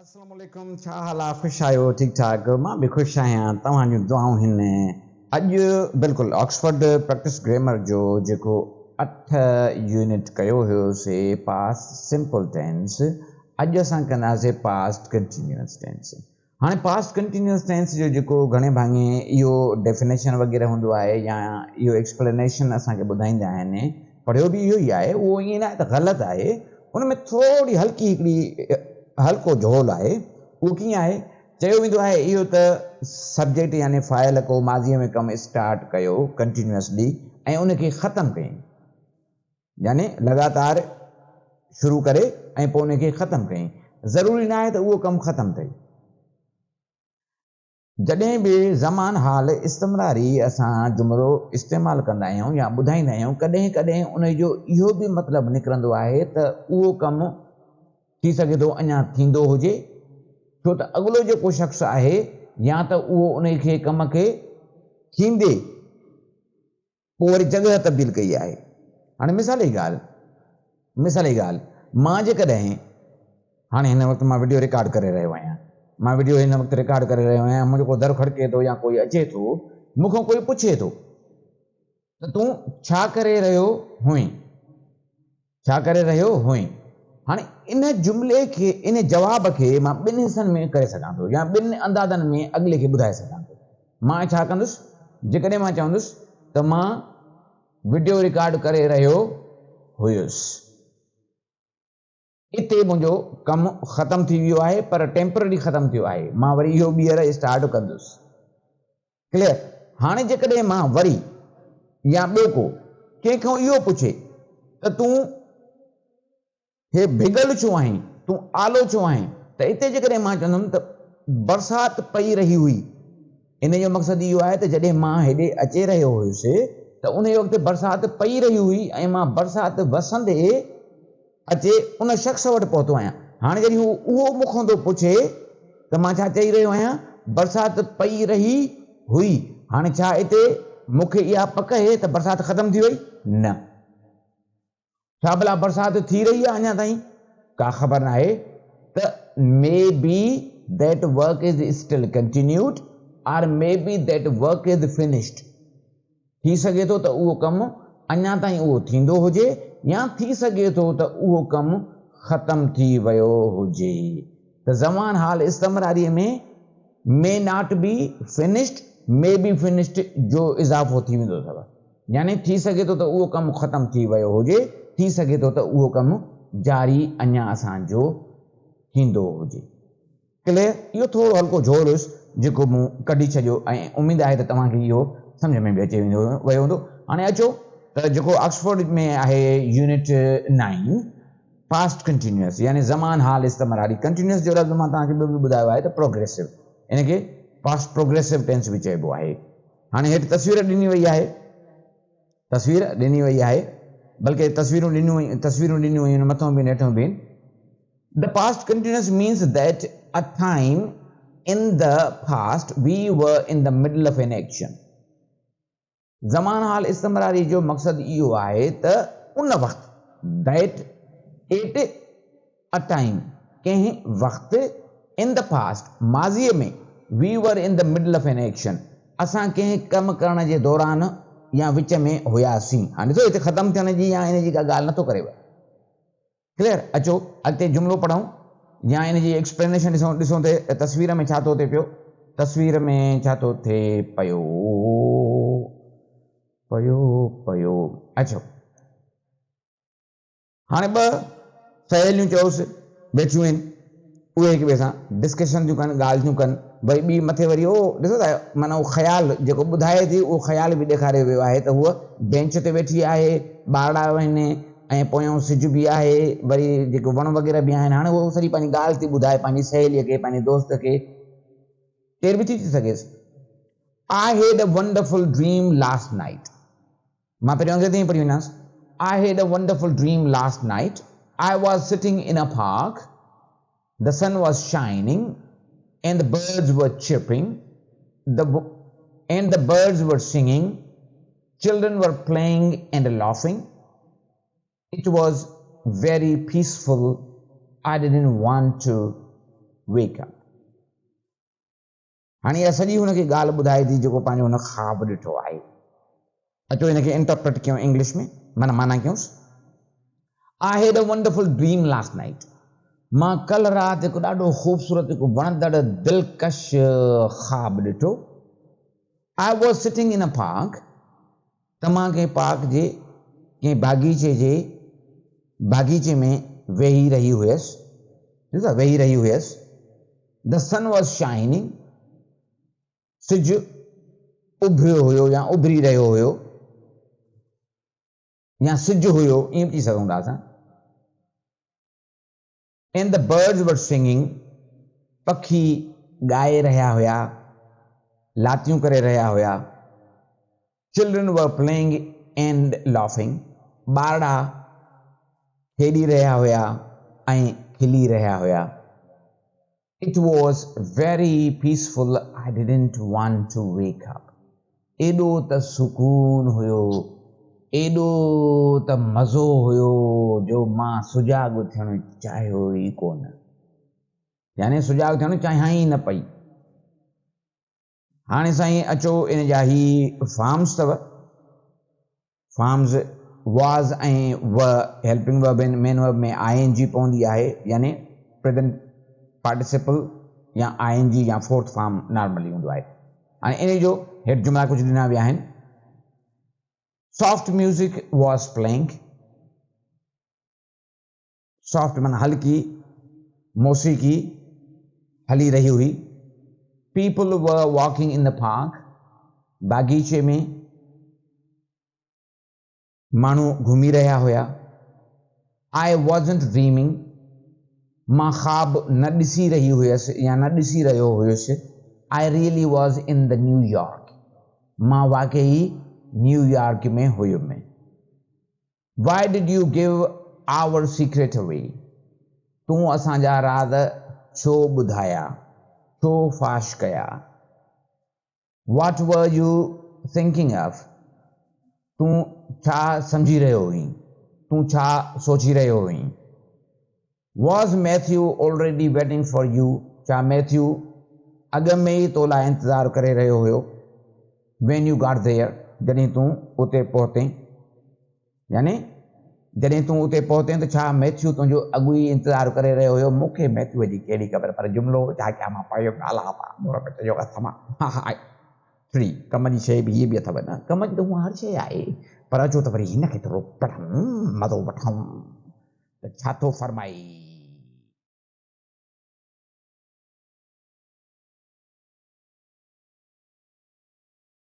अस्सलाम वालेकुम छा हाल आहे ख़ुशि आहियो ठीक ठाक मां बि ख़ुशि आहियां तव्हां जूं दुआऊं हिन अॼु बिल्कुलु ऑक्सफोर्ड प्रैक्टिस ग्रामर जो जेको 8 यूनिट कयो हुयोसीं पास्ट सिंपल टेंस अॼु असां कंदासीं पास्ट कंटिन्यूअस टेंस हाणे पास्ट कंटिन्यूअस टेंस जो जेको घणे भाङे इहो डेफिनेशन वग़ैरह हूंदो आहे या इहो एक्सप्लेनेशन असांखे ॿुधाईंदा आहिनि पढ़ियो बि इहो ई आहे उहो ईअं न आहे त ग़लति आहे उन में थोरी हल्की हिकिड़ी हल्को झोल आहे उहो कीअं आहे चयो वेंदो आहे इहो त सब्जेक्ट यानी फ़ाइल को माज़ीअ में कमु स्टार्ट कयो कंटिन्यूअसली ऐं उनखे ख़तमु कयईं यानी लगातार शुरू करे ऐं पोइ उनखे ख़तमु कयईं ज़रूरी न आहे त उहो कमु ख़तमु थिए जॾहिं बि ज़मान हाल इस्तिमरारी असां जुमिलो इस्तेमालु कंदा आहियूं या ॿुधाईंदा आहियूं कॾहिं कॾहिं उनजो इहो बि मतिलबु निकिरंदो आहे त उहो कमु थी सघे थो अञा थींदो हुजे छो त अॻिलो जेको शख़्स आहे या त उहो उन खे कम खे थींदे पोइ वरी जॻह तब्दील कई आहे हाणे मिसाल जी ॻाल्हि मां जेकॾहिं हाणे हिन वक़्तु मां वीडियो रिकॉर्ड करे रहियो आहियां मां वीडियो हिन वक़्तु रिकॉर्ड करे रहियो आहियां मुंहिंजो को दर खड़के थो या कोई अचे थो मूंखां कोई पुछे थो त तूं छा करे रहियो हुएं हाणे इन जुमिले खे इन जवाब खे मां ॿिनि हिसनि में करे सघां थो या ॿिनि अंदाज़नि में अॻिले खे ॿुधाए सघां थो मां छा कंदुसि जेकॾहिं मां चवंदुसि त मां वीडियो रिकॉर्ड करे रहियो हुयुसि इते मुंहिंजो कमु ख़तमु थी वियो आहे पर टेम्पररी ख़तमु थियो आहे मां वरी इहो ॿीहर स्टार्ट कंदुसि क्लियर हाणे जेकॾहिं मां वरी या ॿियो को कंहिंखां इहो पुछे त तूं हे भिगल छो आहीं तूं आलो छो आहीं त हिते जेकॾहिं मां चवंदुमि त बरसाति पई रही हुई इन जो मक़सदु इहो आहे त जॾहिं मां हेॾे अचे रहियो हुयुसि त उन वक़्तु बरसाति पई रही हुई ऐं मां बरसाति वसंदे अचे उन शख़्स वटि पहुतो आहियां हाणे जॾहिं उहो मूंखां थो पुछे त मां छा चई रहियो आहियां बरसाति पई रही हुई हाणे छा हिते मूंखे इहा पक आहे त बरसाति ख़तमु थी वई न छा भला बरसाति थी रही आहे अञा ताईं का ख़बर न आहे त may be that work is still continued और may be that work is finished थी सघे थो त उहो कमु अञा ताईं उहो थींदो हुजे या थी सघे थो त उहो कमु ख़तमु थी वियो हुजे त ज़मान हाल इस्तिमरारीअ में may not be finished may be finished जो इज़ाफ़ो थी वेंदो अथव यानी थी सघे थो त उहो कमु ख़तमु थी वियो हुजे थी सघे थो त उहो कमु जारी अञा असांजो थींदो हुजे क्लियर इहो थोरो हल्को झोल हुयुसि जेको मूं कढी छॾियो ऐं उमेदु आहे त तव्हांखे इहो सम्झ में बि अची वियो हूंदो हाणे अचो त जेको ऑक्सफोर्ड में आहे यूनिट 9 पास्ट कंटिन्यूअस यानी ज़मान हाल इस्तिमरारी कंटिन्यूअस जो लफ़्ज़ मां तव्हांखे ॿियो बि ॿुधायो आहे त प्रोग्रेसिव इनखे पास्ट प्रोग्रेसिव टेंस बि चइबो आहे हाणे हेठि तस्वीर ॾिनी वई आहे बल्कि तस्वीरूं ॾिनियूं वयूं मथां बि हेठां बि the past continuous means that a time in the past we were in the middle of an action ज़मान हाल इस्तिमरारी जो मक़सदु इहो आहे त उन वक़्तु दैट एट अ टाइम कंहिं वक़्तु इन द पास्ट माज़ीअ में V were in the middle of an action असां कंहिं कमु करण जे दौरान या विच में हुयासीं हाणे ॾिसो हिते ख़तमु थियण जी या इन जी का ॻाल्हि नथो करे क्लियर अचो अॻिते जुमिलो पढ़ूं या इन जी एक्सप्लेनेशन ॾिसूं त तस्वीर में छा थो थिए पियो तस्वीर में छा थो थिए पियो अचो हाणे ॿ सहेलियूं चयोसि वेठियूं आहिनि उहे हिक ॿिए सां डिस्कशन थियूं कनि ॻाल्हि थियूं कनि भई ॿी मथे वरी ॾिसो था माना उहो ख़्यालु जेको ॿुधाए थी उहो ख़्यालु बि ॾेखारियो वियो आहे त हूअ बेंच ते वेठी आहे ॿारड़ा आहिनि ऐं पोयां सिज बि आहे वरी जेको वण वग़ैरह बि आहिनि हाणे उहो सॼी पंहिंजी ॻाल्हि थी ॿुधाए पंहिंजी सहेलीअ खे पंहिंजे दोस्त खे केर बि थी सघेसि I had a wonderful dream last night. मां पहिरियों अंग्रेज़ी में पढ़ी वञांसि I had a wonderful dream last night. I was sitting in a park. The sun was shining and the birds were chirping. And the birds were singing. Children were playing and laughing. It was very peaceful. I didn't want to wake up. हाणे इहा सॼी हुनखे ॻाल्हि ॿुधाए थी जेको पंहिंजो हुन ख़्वाबु ॾिठो आहे. अचो हिनखे इंटरप्रेट कयूं इंग्लिश में, माना कयूंसि. I had a wonderful dream last night. मां कल राति हिकु ॾाढो ख़ूबसूरत हिकु वणंदड़ दिलकश ख़्वाबु ॾिठो. I was sitting in a park. त मां कंहिं पार्क जे कंहिं बागीचे में वेही रही हुयसि. ॾिसो वेही रही हुयसि. The sun was shining. सिज उभिरियो हुयो या उभरी रहियो हुयो या सिज हुयो ईअं बि चई सघूं था असां. And the birds were singing. पखी ॻाए रहिया हुया, लातियूं करे रहिया हुया. Children were playing and laughing. ॿारड़ा खेॾी रहिया हुया ऐं खिली रहिया हुया. It was very peaceful. I didn't want to wake up. एॾो त सुकून हुयो, एॾो त मज़ो हुयो जो मां सुजाॻ थियणु चाहियो ई कोन. यानी सुजाॻ थियणु चाहियां ई न पई. हाणे साईं अचो इन जा ही फॉर्म्स अथव. फॉर्म्स was ऐं व helping verb in main verb में ing पवंदी आहे, यानी प्रेजेंट पार्टिसिपल या ing या फोर्थ फॉर्म नॉर्मली हूंदो आहे. हाणे इन जो हेठि जुमिला कुझु ॾिना विया आहिनि. Soft music was playing. Soft माना हल्की मौसीक़ी हली रही हुई. People were walking in the park. बागीचे में माण्हू घुमी रहिया हुया. आई वॉज़न्ट ड्रीमिंग. मां ख़्वाब न ॾिसी रही हुयसि या न ॾिसी रहियो हुयुसि. I really was in the New York. मां वाकई न्यूयॉर्क में हुयुमि. Why did you give our secret away. तूं असांजा राज़ छो ॿुधाया, छो फाश कया. What were you thinking of. तूं छा सम्झी रहियो हुई, तूं छा सोची रहियो हुई. Was Matthew already waiting for you. छा मैथ्यू अॻ में ई तो लाइ इंतज़ारु करे रहियो हुयो. When you got there. जॾहिं तूं उते पहुते. यानी जॾहिं तूं उते पहुते त छा मैथ्यू तुंहिंजो अॻु ई इंतज़ारु करे रहियो हुयो. मूंखे मैथ्यू जी कहिड़ी ख़बर, पर जुमिलो छा कयां मां पढ़ियो ॻाल्हा पा मोर पेट जो हथ मां. हा 3 कम जी शइ बि इहे बि अथव न. कम जी त हूअं हर शइ आहे, पर अचो त वरी हिनखे थोरो पढ़ूं मज़ो वठूं त छा थो फरमाए.